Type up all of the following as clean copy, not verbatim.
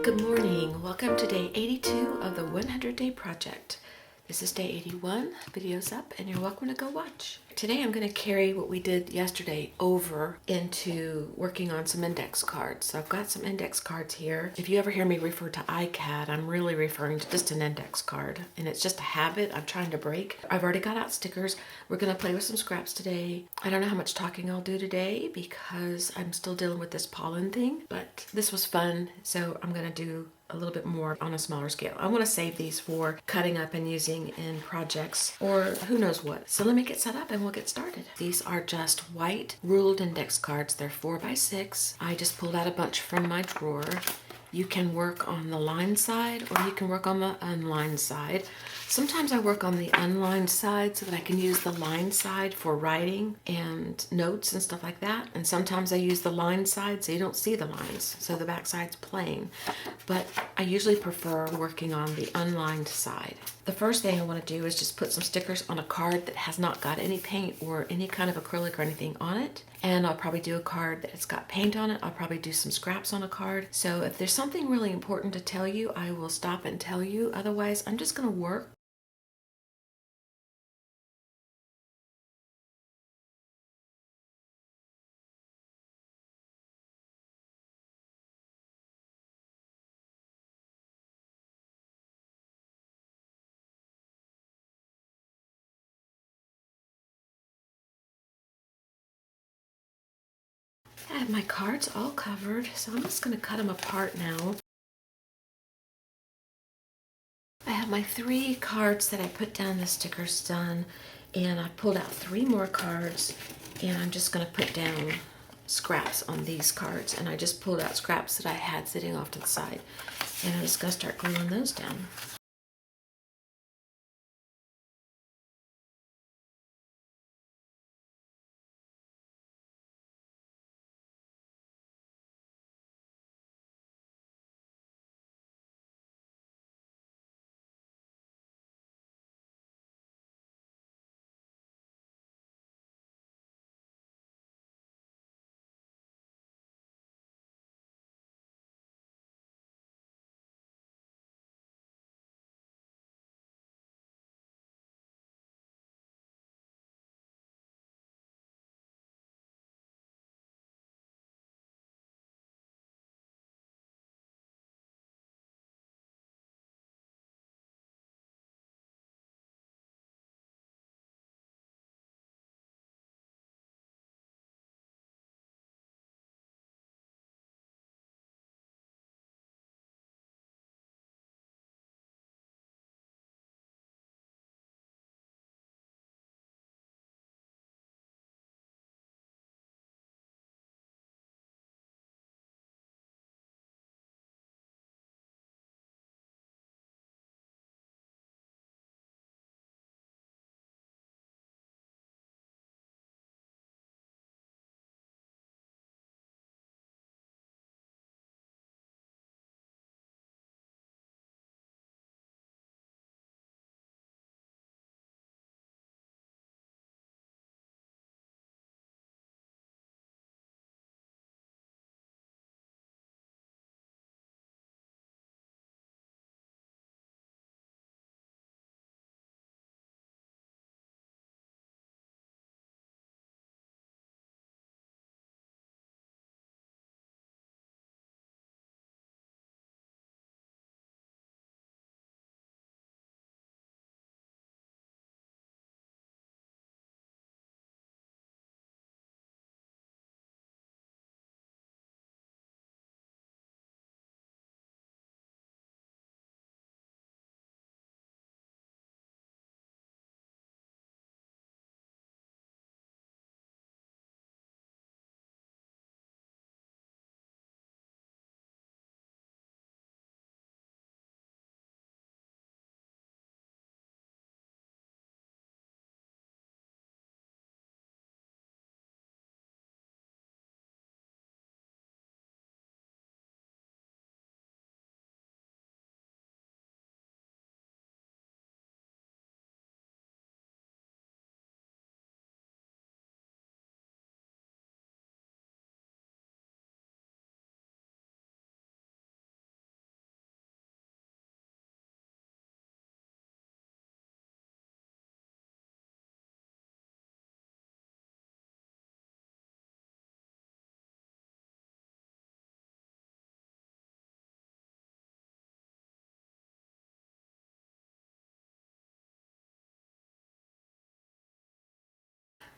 Good morning. Welcome to day 82 of the 100 Day Project. This is day 81, videos up, and you're welcome to go watch. Today I'm going to carry what we did yesterday over into working on some index cards. So I've got some index cards here. If you ever hear me refer to iCAD, I'm really referring to just an index card. And it's just a habit I'm trying to break. I've already got out stickers. We're going to play with some scraps today. I don't know how much talking I'll do today because I'm still dealing with this pollen thing. But this was fun, so I'm going to do a little bit more on a smaller scale. I want to save these for cutting up and using in projects or who knows what. So let me get set up and we'll get started. These are just white ruled index cards. They're 4x6. I just pulled out a bunch from my drawer. You can work on the lined side or you can work on the unlined side. Sometimes I work on the unlined side so that I can use the lined side for writing and notes and stuff like that. And sometimes I use the lined side so you don't see the lines, so the back side's plain. But I usually prefer working on the unlined side. The first thing I want to do is just put some stickers on a card that has not got any paint or any kind of acrylic or anything on it. And I'll probably do a card that has got paint on it. I'll probably do some scraps on a card. So if there's something really important to tell you, I will stop and tell you. Otherwise, I'm just going to work. I have my cards all covered, so I'm just going to cut them apart now. I have my 3 cards that I put down the stickers done, and I pulled out 3 more cards, and I'm just going to put down scraps on these cards, and I just pulled out scraps that I had sitting off to the side, and I'm just going to start gluing those down.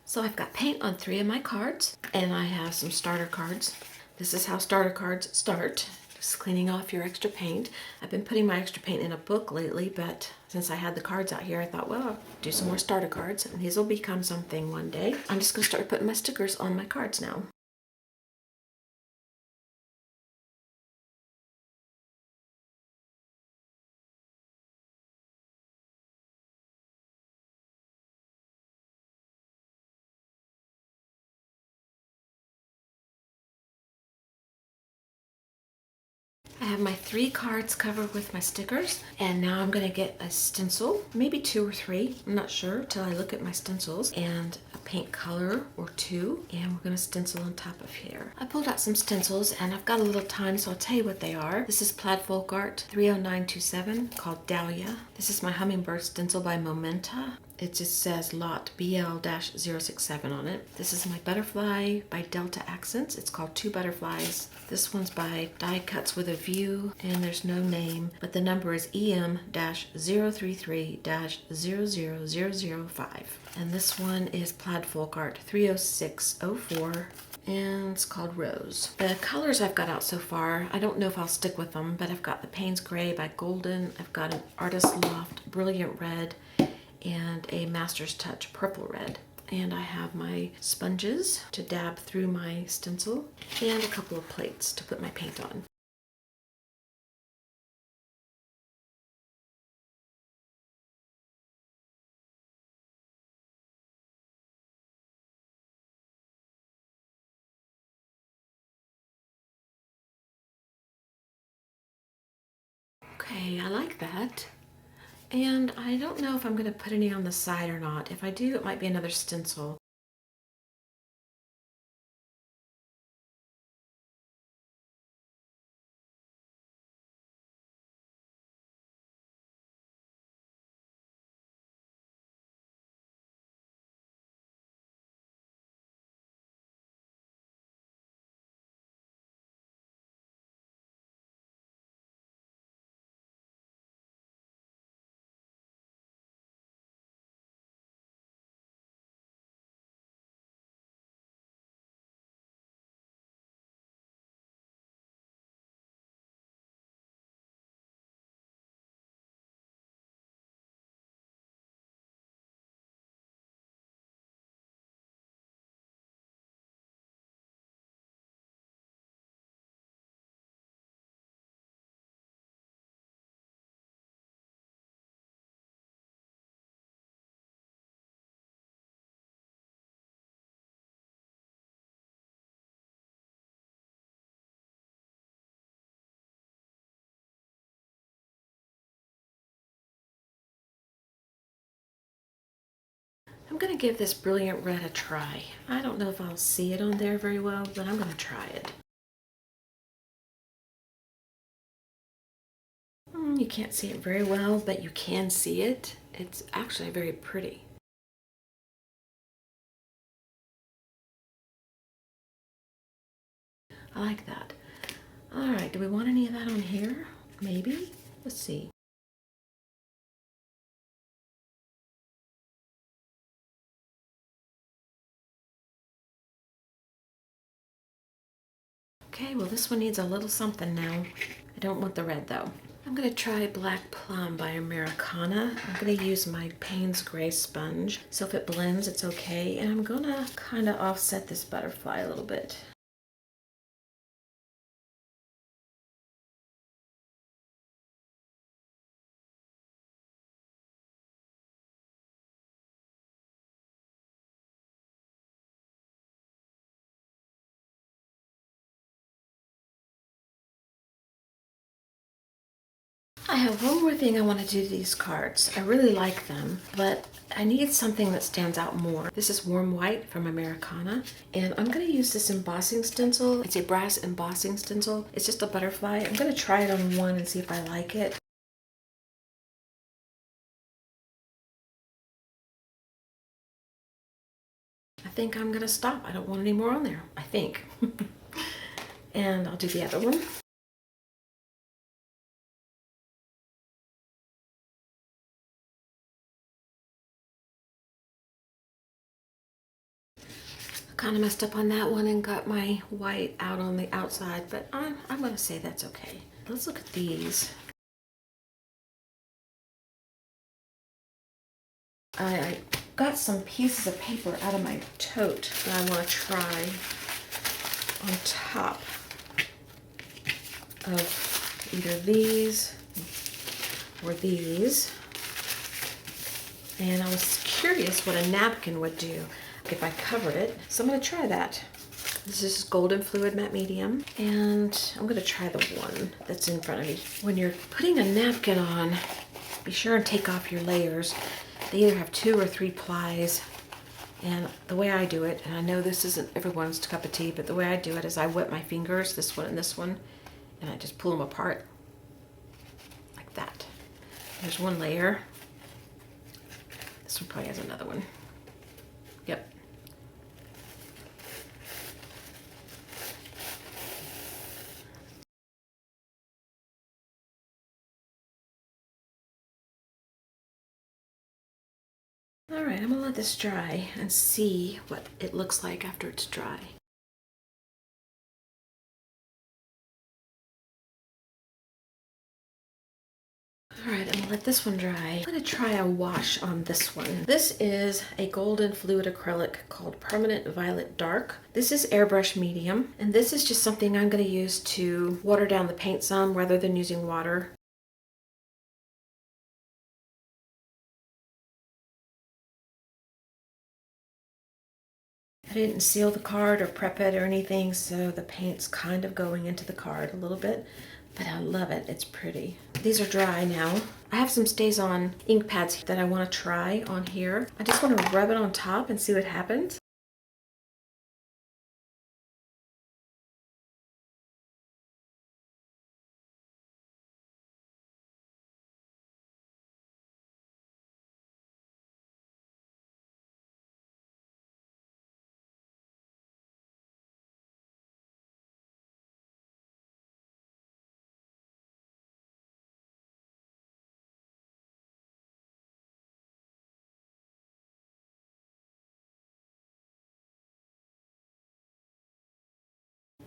So I've got paint on 3 of my cards, and I have some starter cards. This is how starter cards start. Just cleaning off your extra paint. I've been putting my extra paint in a book lately, but since I had the cards out here, I thought, well, I'll do some more starter cards, and these will become something one day. I'm just gonna start putting my stickers on my cards now. I have my 3 cards covered with my stickers, and now I'm gonna get a stencil, maybe 2 or 3, I'm not sure till I look at my stencils, and a paint color or 2, and we're gonna stencil on top of here. I pulled out some stencils, and I've got a little time, so I'll tell you what they are. This is Plaid Folk Art 30927 called Dahlia. This is my hummingbird stencil by Momenta. It just says lot BL-067 on it. This is my butterfly by Delta Accents. It's called Two Butterflies. This one's by Die Cuts with a View, and there's no name, but the number is EM-033-00005. And this one is Plaid Folk Art 30604. And it's called Rose. The colors I've got out so far, I don't know if I'll stick with them, but I've got the Payne's Gray by Golden. I've got an Artist Loft Brilliant Red, and a Master's Touch Purple Red. And I have my sponges to dab through my stencil, and a couple of plates to put my paint on. Okay, I like that. And I don't know if I'm going to put any on the side or not. If I do, it might be another stencil. I'm going to give this Brilliant Red a try. I don't know if I'll see it on there very well, but I'm going to try it. You can't see it very well, but you can see it. It's actually very pretty. I like that. All right, do we want any of that on here? Maybe? Let's see. Okay, well this one needs a little something now. I don't want the red though. I'm gonna try Black Plum by Americana. I'm gonna use my Payne's Gray sponge. So if it blends, it's okay. And I'm gonna kind of offset this butterfly a little bit. I have one more thing I want to do to these cards. I really like them, but I need something that stands out more. This is Warm White from Americana, and I'm going to use this embossing stencil. It's a brass embossing stencil. It's just a butterfly. I'm going to try it on one and see if I like it. I think I'm going to stop. I don't want any more on there, I think. And I'll do the other one. Kind of messed up on that one and got my white out on the outside, but I'm gonna say that's okay. Let's look at these. I got some pieces of paper out of my tote that I want to try on top of either these or these. And I was curious what a napkin would do if I covered it. So I'm going to try that. This is Golden Fluid Matte Medium. And I'm going to try the one that's in front of me. When you're putting a napkin on, be sure and take off your layers. They either have 2 or 3 plies. And the way I do it, and I know this isn't everyone's cup of tea, but the way I do it is I wet my fingers, this one and this one, and I just pull them apart like that. There's one layer. This one probably has another one. Yep. All right, I'm gonna let this dry and see what it looks like after it's dry. All right, I'm gonna let this one dry. I'm gonna try a wash on this one. This is a golden fluid acrylic called Permanent Violet Dark. This is airbrush medium, and this is just something I'm gonna use to water down the paint some rather than using water. I didn't seal the card or prep it or anything, so the paint's kind of going into the card a little bit, but I love it. It's pretty. These are dry now. I have some StazOn ink pads that I want to try on here. I just want to rub it on top and see what happens.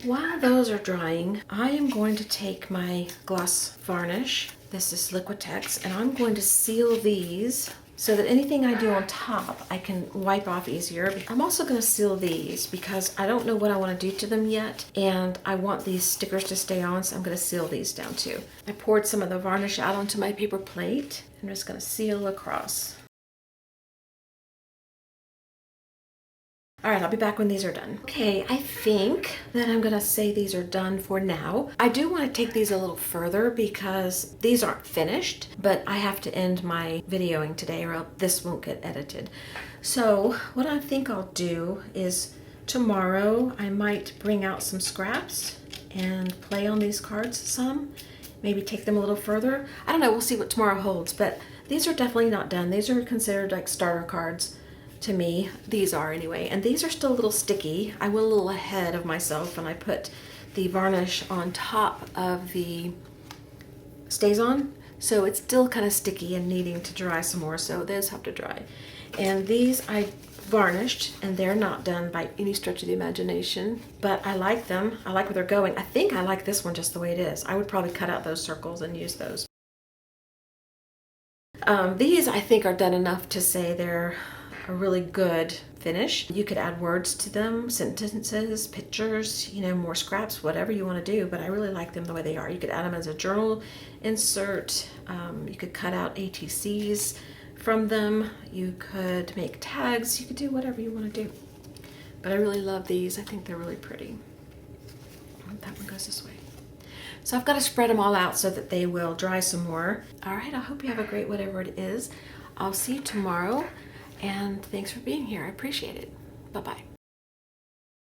While those are drying, I am going to take my gloss varnish. This is Liquitex, and I'm going to seal these so that anything I do on top, I can wipe off easier. I'm also going to seal these because I don't know what I want to do to them yet, and I want these stickers to stay on, so I'm going to seal these down too. I poured some of the varnish out onto my paper plate. I'm just going to seal across. All right, I'll be back when these are done. Okay, I think that I'm gonna say these are done for now. I do want to take these a little further because these aren't finished, but I have to end my videoing today or else this won't get edited. So what I think I'll do is tomorrow I might bring out some scraps and play on these cards some, maybe take them a little further. I don't know, we'll see what tomorrow holds, but these are definitely not done. These are considered like starter cards. To me, these are anyway, and these are still a little sticky. I went a little ahead of myself and I put the varnish on top of the StazOn, so it's still kind of sticky and needing to dry some more, so those have to dry. And these I varnished, and they're not done by any stretch of the imagination, but I like them. I like where they're going. I think I like this one just the way it is. I would probably cut out those circles and use those. These I think are done enough to say they're a really good finish. You could add words to them, sentences, pictures, you know, more scraps, whatever you want to do, but I really like them the way they are. You could add them as a journal insert. You could cut out ATCs from them. You could make tags. You could do whatever you want to do. But I really love these. I think they're really pretty. That one goes this way. So I've got to spread them all out so that they will dry some more. All right, I hope you have a great whatever it is. I'll see you tomorrow. And thanks for being here. I appreciate it. Bye-bye.